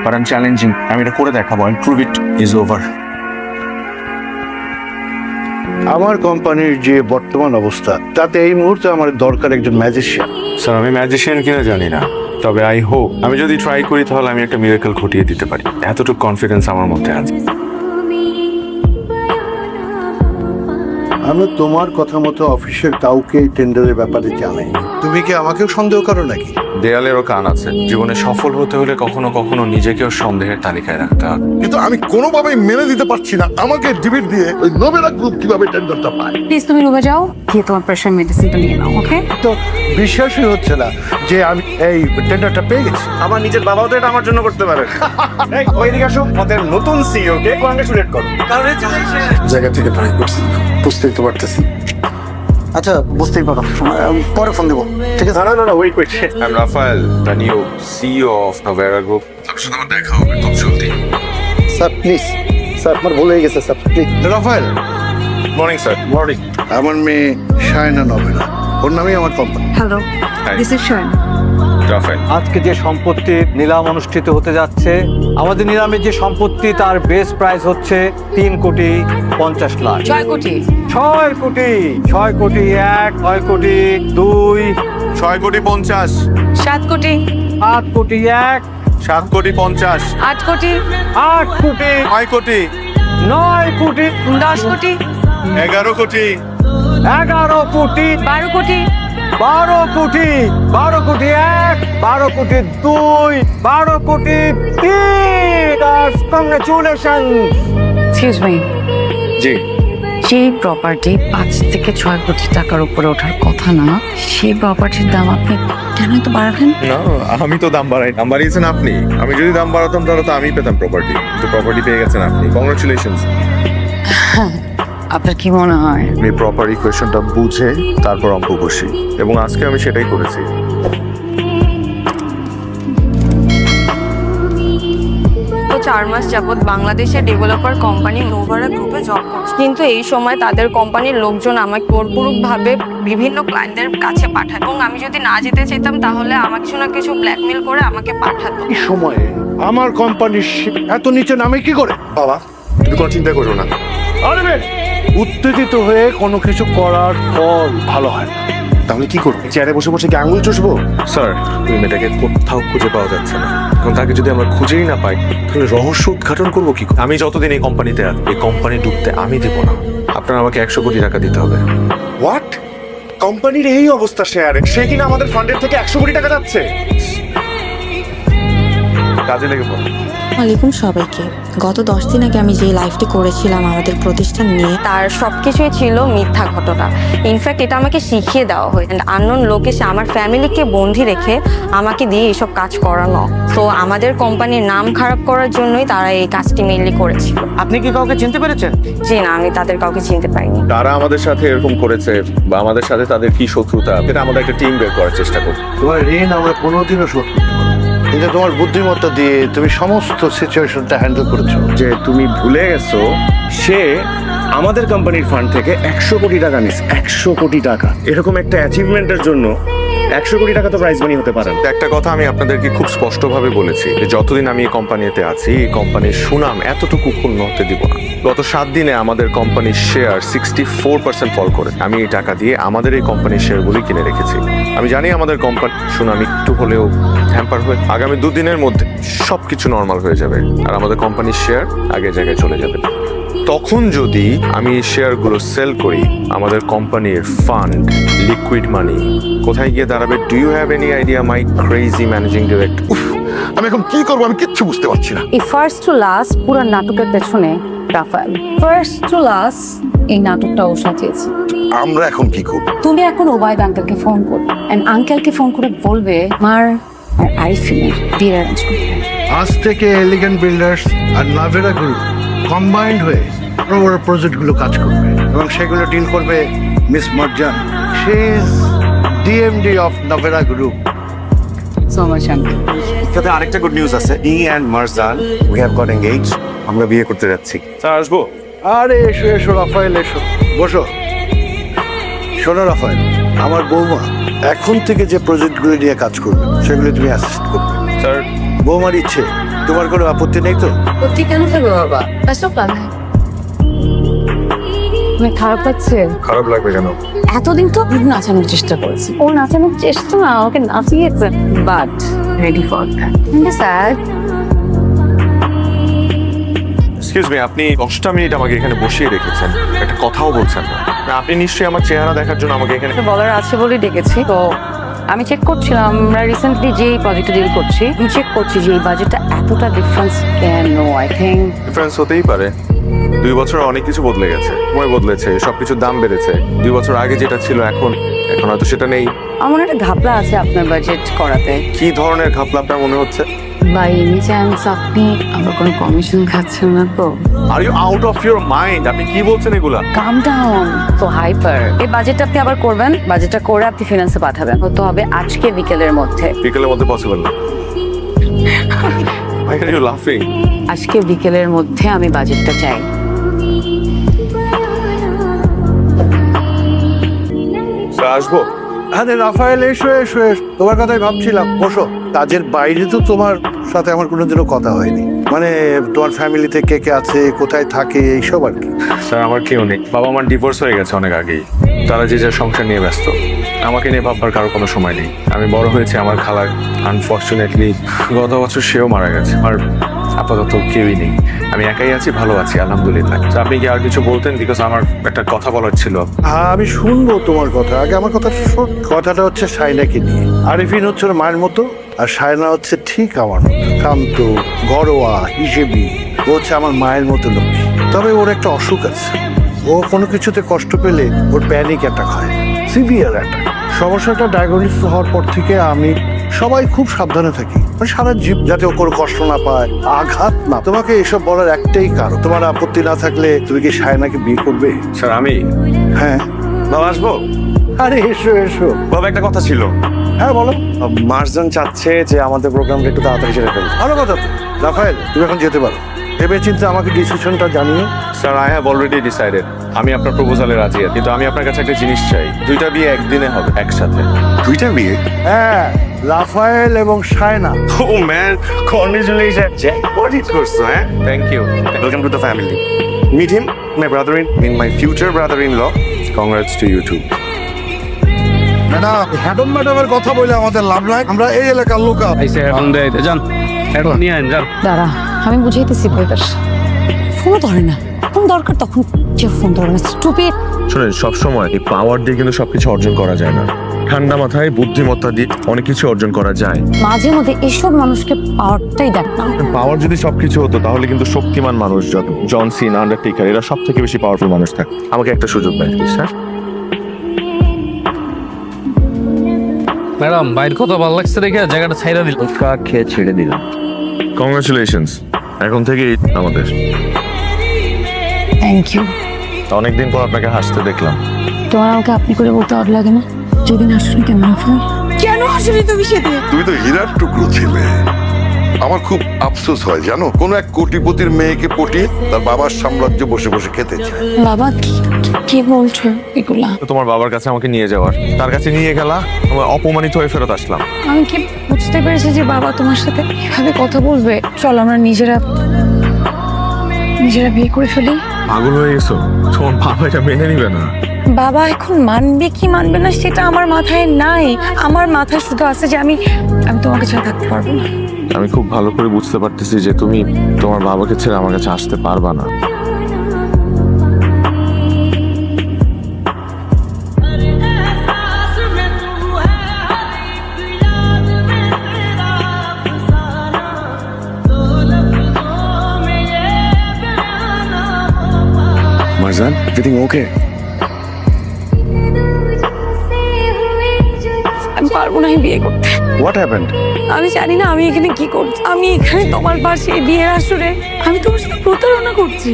But I am challenging. আমি এটা করে দেখাবো। I prove it is over. আমার কোম্পানির যে বর্তমান অবস্থা তাতে এই মুহূর্তে আমার দরকার একজন ম্যাজিশিয়ান। স্যার আমি ম্যাজিশিয়ান কিনা জানি না, তবে আই হোপ আমি যদি ট্রাই করি তাহলে আমি একটা মিরাকল ঘটিয়ে দিতে পারি। এতটুকু কনফিডেন্স আমার মধ্যে আছে। আমি তোমার কথা মতো অফিসের কাউকে টেন্ডারের ব্যাপারে জানাই। তুমি কি আমাকেও সন্দেহ করো নাকি? দেয়ালেরও কান আছে। জীবনে সফল হতে হলে কখনো কখনো নিজেকেও সন্দেহের তালিকায় রাখতে হবে। কিন্তু আমি কোনোভাবেই মেনে দিতে পারছি না আমাকে ডিবিট দিয়ে ওই নোবেরা গ্রুপ কিভাবে টেন্ডারটা পায়। প্লিজ তুমি রুমে যাও, গিয়ে তোমার প্রেশার মেডিসিনটা নিয়ে নাও, ওকে? তো বিশ্বাসই হচ্ছে না যে আমি এই টেন্ডারটা পেয়ে গেছি। আমার নিজের বাবাও তো এটা আমার জন্য করতে পারে। এই ওইদিকে আসো, আমাদের নতুন সিইও কে কংগ্রেচুলেট করো। জায়গা থেকে ট্রাই করছি, বুঝতেই তো পারতেছি। আচ্ছা বুঝতেই পারো, পরে ফোন দেবো, ঠিক আছে? না, wait. I am Rafael, the new CEO of Novera group. আপনার সাথে আমার দেখা হবে খুব জলদি। স্যার প্লিজ, স্যার আমার ভুল হয়ে গেছে sir, please. Rafael, morning sir. Morning. আমার মেয়ে শায়না নবেলা, ওর নামই আমার company. Hello, Hi. This is Shayan. Rafael. আজকে যে সম্পত্তির নিলাম অনুষ্ঠিত হতে যাচ্ছে, আমাদের নিলামের যে সম্পত্তি তার বেস প্রাইস হচ্ছে 3,50,00,000। 6 কোটি। 6 কোটি, 6 কোটি 1, 6 কোটি 2, 6,50,00,000। 7 কোটি। 8 কোটি 1, 7,50,00,000। 8 কোটি। 8 কোটি, 9 কোটি। 9 কোটি, 10 কোটি। 11 কোটি। 11 কোটি, 12 কোটি। 12 কোটি, 12 কোটি 1, 12 কোটি 2, 12 কোটি 3। কংগ্রেচুলেশন। এক্সকিউজ মি, জি। যে প্রপার্টি 5 থেকে 6 কোটি টাকার উপরে ওঠার কথা না, সেই প্রপার্টির দাম আপনি কেন তো বাড়াবেন? না, আমি তো দাম বাড়াই। দাম বাড়িয়েছেন আপনি। আমি যদি দাম বাড়াতাম তাহলে তো আমি পেতাম প্রপার্টি। তো প্রপার্টি পেয়ে গেছেন আপনি। কংগ্রেচুলেশনস। আপনার কি মনে হয়? আমি প্রপার ইকুয়েশনটা বুঝে তারপর অঙ্ক কষি, এবং আজকে আমি সেটাই করেছি। তো 4 মাস যাবৎ বাংলাদেশের ডেভেলপার কোম্পানি নোভারা গ্রুপে জব করছে, কিন্তু এই সময় তাদের কোম্পানির লোকজন আমাকে জোরপূর্বকভাবে বিভিন্ন ক্লায়েন্টদের কাছে পাঠায়, এবং আমি যদি না যেতে চাইতাম তাহলে আমাকে কিছু না কিছু ব্ল্যাকমেল করে আমাকে পাঠাতো। এই সময়ে আমার কোম্পানির এত নিচে নামে কি করে? বাবা, তুমি কোনো চিন্তা করো না। আরে বে, উত্তেজিত হয়ে কোনো কিছু করার ফল ভালো হয় না। তাহলে কি করবো? চেয়ারে বসে বসে কি আঙুল চুষবো? স্যার, ওই মেয়েটাকে কোথাও খুঁজে পাওয়া যাচ্ছে না। এখন তাকে যদি আমরা খুঁজেই না পাই তাহলে রহস্য উদ্ঘাটন করবো কি? আমি যতদিন এই কোম্পানিতে আছি, এই কোম্পানি ডুবতে আমি দেবো না। আপনার আমাকে 100 কোটি টাকা দিতে হবে। হোয়াট? কোম্পানির এই অবস্থা শেয়ারে, সে কিনা আমাদের ফান্ডের থেকে 100 কোটি টাকা যাচ্ছে। কাজে লেগে পড়ো। ওয়ালাইকুম সবাইকে। গত 10 দিন আগে আমি যে লাইভটি করেছিলাম আমাদের প্রতিষ্ঠান নিয়ে, তার সবকিছুই ছিল মিথ্যা ঘটনা। ইনফ্যাক্ট এটা আমাকে শিখিয়ে দেওয়া হয়, অ্যান্ড আননোন লোক এসে আমার ফ্যামিলিকে বন্দি রেখে আমাকে দিয়ে এসব কাজ করানো। তো আমাদের কোম্পানির নাম খারাপ করার জন্যই তারা এই কাজটি মেইনলি করেছিল। আপনি কি কাউকে চিনতে পেরেছেন? জি না, আমি তাদের কাউকে চিনতে পারিনি। তারা আমাদের সাথে এরকম করেছে বা আমাদের সাথে তাদের কি শত্রুতা, এটা আমাদের একটা টিম বের করার চেষ্টা করি। তোমার ঋণ আমরা কোনোদিনও শোধ করতে পারবো না। কিন্তু তোমার বুদ্ধিমত্তা দিয়ে তুমি সমস্ত সিচুয়েশনটা হ্যান্ডেল করেছো। যে তুমি ভুলে গেছো, সে আমাদের কোম্পানির ফান্ড থেকে 100 কোটি টাকা নিচ্ছে। 100 কোটি টাকা, এরকম একটা অ্যাচিভমেন্টের জন্য 100 কোটি টাকা তো প্রাইজ মানি হতে পারে না। একটা কথা আমি আপনাদেরকে খুব স্পষ্টভাবে বলেছি যে যতদিন আমি এই কোম্পানিতে আছি, এই কোম্পানির সুনাম এতটুকু ক্ষুণ্ণ হতে দিব না। গত 7 দিনে আমাদের কোম্পানির শেয়ার 64% ফল করে। আমি এই টাকা দিয়ে আমাদের এই কোম্পানির শেয়ারগুলি কিনে রেখেছি। আমি জানি আমাদের কোম্পানির সুনাম একটু হলেও হ্যাম্পার হয়ে আগামী 2 দিনের মধ্যে সবকিছু নর্মাল হয়ে যাবে, আর আমাদের কোম্পানির শেয়ার আগের জায়গায় চলে যাবে। তখন যদি আমি এই শেয়ারগুলো সেল করি, আমাদের কোম্পানির ফান্ড, লিকুইড মানি কোথায় গিয়ে দাঁড়াবে? Do you have any idea my crazy managing director? আমি এখন কি করবো আমি কিচ্ছু বুঝতে পারছি না। এই ফার্স্ট টু লাস্ট পুরো নাটকের পেছনে রাফায়েল। ফার্স্ট টু লাস্ট এই নাটকটা ও সাজিয়েছে। আমরা এখন কি করবো? তুমি এখন ওবায়দ আঙ্কেলকে ফোন করবে, এন্ড আঙ্কেলকে ফোন করে বলবে মার আর আরিফিনের বিয়ে অ্যারেঞ্জ করতে। আজ থেকে এলিগেন্ট বিল্ডার্স আর নাভেরা গ্রুপ কম্বাইন্ড হয়ে বড় বড় প্রজেক্টগুলো কাজ করবে, এবং সেগুলো ডিল করবে miss Marjan. She is DMD of Navera group. So much uncle. সাথে আরেকটা গুড নিউজ আছে, ই and Marjan we have got engage. আমরা বিয়ে করতে যাচ্ছি। স্যার আসবো? আরে এসো এসো রাফায়েল, এসো বসো। শোনো রাফায়েল, আমার বৌমা এখন থেকে যে প্রজেক্টগুলো নিয়ে কাজ করবে সেগুলো তুমি অ্যাসিস্ট করবে। স্যার বৌমার ইচ্ছে তোমার কোনো আপত্তি নেই তো? সত্যি কেন থাকবে বাবা? এসব কাজ মানে খারাপ লাগছে। খারাপ লাগবে কেন? এতদিন তো নাচানোর চেষ্টা করেছি, ও নাচানোর চেষ্টা না ওকে নাচিয়েছে, but ready for that. Sir excuse me, আপনি 10টা মিনিট আমাকে এখানে বসিয়ে রেখেছেন, একটা কথাও বলছেন না। না, আপনি নিশ্চয়ই আমার চেহারা দেখার জন্য আমাকে এখানে বলার আছে বলে ডেকেছি। তো আমি চেক করছিলাম, আমরা রিসেন্টলি যে প্রজেক্টটা ডিল করছি, আমি চেক করছি যে এই বাজেটটা এতটা ডিফারেন্স কেন। আই থিঙ্ক ডিফারেন্স হতেই পারে। 2 বছরে অনেক কিছু বদলে গেছে, সময় বদলেছে, সবকিছুর দাম বেড়েছে। 2 বছর আগে যেটা ছিল এখন হয়তো সেটা নেই। আমার একটা ঘাপলা আছে আপনার বাজেট করাতে। কি ধরনের ঘাপলা আপনার মনে হচ্ছে? বাই এনি চান্স আপনি আমার কোনো কমিশন খাচ্ছেন না তো? Are you out of your mind? আপনি কি বলছেন এগুলা? কাম ডাউন, তো হাইপার। এই বাজেটটা আপনি আবার করবেন, বাজেটটা করে আপনি ফিনান্সে পাঠাবেন, হতে হবে আজকে বিকেলের মধ্যে। বিকেলের মধ্যে পসিবল না। Why are you laughing? আজকে বিকেলের মধ্যে আমি বাজেটটা চাই। স্যার, আসবো? আরে রাফায়েল, এসো এসো এসো, তোমার কথাই ভাবছিলাম। বসো। কাজের বাইরে তো তোমার সাথে আমার কোনোদিনও কথা হয়নি, মানে তোমার ফ্যামিলিতে কে কে আছে, কোথায় থাকে, এইসব আর কি। স্যার, আমার কেউ নেই। বাবা আমার ডিভোর্স হয়ে গেছে অনেক আগেই। তারা যে যার সংসার নিয়ে ব্যস্ত, আমাকে নিয়ে ভাববার কারো কোনো সময় নেই। আমি বড় হয়েছি, আমার খালা আনফর্চুনেটলি গত বছর সেও মারা গেছে। আর আপাতত কেউই নেই, আমি একাই আছি, ভালো আছি আলহামদুলিল্লাহ। তো আপনি কি আর কিছু বলতেন? বিকজ আমার একটা কথা বলার ছিল। হ্যাঁ, আমি শুনবো তোমার কথা, আগে আমার কথা শোন। কথাটা হচ্ছে সাইনাকে নিয়ে। আরিফিন হচ্ছে ওর মায়ের মতো, আর সায়না হচ্ছে ঠিক আমার মতো, শান্ত, ঘরোয়া, হিসেবি। ও হচ্ছে আমার মায়ের মতো লক্ষ্মী। তবে ওর একটা অসুখ আছে, ও কোনো কিছুতে কষ্ট পেলে ওর প্যানিক অ্যাটাক হয়, সিভিয়ার অ্যাটাক। সমস্যাটা ডায়াগনোসিস হওয়ার পর থেকে আমি সবাই খুব সাবধানে থাকি, মানে সারা জীব যাতে ও কোনো কষ্ট না পায়, আঘাত না। তোমাকে এসব বলার একটাই কারণ, তোমার আপত্তি না থাকলে তুমি কি সায়নাকে বিয়ে করবে? স্যার, আমি হ্যাঁ। বাবা আসবো? আরে এসো এসো। বাবা একটা কথা ছিল। হ্যাঁ বলো। মার্জন চাচ্ছে যে আমাদের প্রোগ্রামটা একটু তাড়াতাড়ি সেরে ফেলতে। ভালো কথা তো। রাফায়েল, তুমি এখন যেতে পারো। ভেবে চিন্তে আমাকে ডিসিশনটা জানিও। Sir, I have already decided. আমি আপনার প্রপোজালে রাজি আছি, কিন্তু আমি আপনার কাছে একটা জিনিস চাই। 2টা বিয়ে একদিনে হবে, একসাথে। 2টা বিয়ে? হ্যাঁ, রাফায়েল এবং Sayna. Oh man, congratulations. What it করছো, হ্যাঁ? Thank you. Welcome to the family. Meet him, my brother-in, my future brother-in-law. Congrats to you too. Madam, হ্যাডম ম্যাডামের কথা বলে আমাদের লাভ নাই, আমরা এই এলাকার লোক। দাঁড়া, আমি বুঝাইতেছি ব্যাপার। ফোন ধরে না, ফোন দরকার তখন যে ফোন ধরে না। স্টুপিড। শুনেন, সবসময় এই পাওয়ার দিয়ে কিন্তু সবকিছু অর্জন করা যায় না। ঠান্ডা মাথায় বুদ্ধিমত্তা দিয়ে অনেক কিছু অর্জন করা যায়। মাঝে মধ্যে এসব মানুষকে পাওয়ারটাই দেখ না। পাওয়ার যদি সবকিছু হতো তাহলে কিন্তু শক্তিমান মানুষ, যত জন সিনা, আন্ডারটেকার, এরা সব থেকে বেশি পাওয়ারফুল মানুষ থাকে। আমাকে একটা সুযোগ দেন প্লিজ, স্যার। ম্যাডাম, বাইর কত ভালো লাগছে দেখে জায়গাটা ছাইরা দিল। খেয়ে ছেড়ে দিলাম। কংগ্রাচুলেশনস, এখন থেকেই আমাদের। Thank you. অনেকদিন পর আপনাকে হাসতে দেখলাম। তোমার আমাকে আপনি করে বলতে অড লাগে না? যেদিন আসলে কেন রাফায়েল? কেন আসলে তুমি সেদিন? তুমি তো হীরার টুকরো ছিলে। আমার খুব আফসোস হয় জানো, কোন এক কোটিপতির মেয়েকে পটিয়ে তার বাবার সাম্রাজ্য বসে বসে খেতে চায়। বাবা কি বলছো এগুলা? তো তোমার বাবার কাছে আমাকে নিয়ে যাওয়ার, তার কাছে নিয়ে গেলা, আমার অপমানিত হয়ে ফেরত আসলাম। আমি কি বুঝতে পেরেছি যে বাবা তোমার সাথে এভাবে কথা বলবে? চল আমরা নিজেরা বিয়ে করে ফেলি। পাগল হয়ে গেছো? তোমার বাবা এটা মেনে নিবে না। বাবা এখন মানবে কি মানবে না সেটা আমার মাথায় নাই। আমার মাথায় শুধু আছে যে আমি তোমাকে ছাড়া থাকতে পারবো না। আমি খুব ভালো করে বুঝতে পারতেছি যে তুমি তোমার বাবাকে ছেড়ে আমার কাছে আসতে পারবা না। Marzan, everything okay? আমি পারবো না এই বিয়ে করতে। What happened? আমি জানি না আমি এখানে কি করছি। আমি এখানে তোমার পাশে বিয়ের আসরে আমি তোমার সাথে প্রতারণা করছি।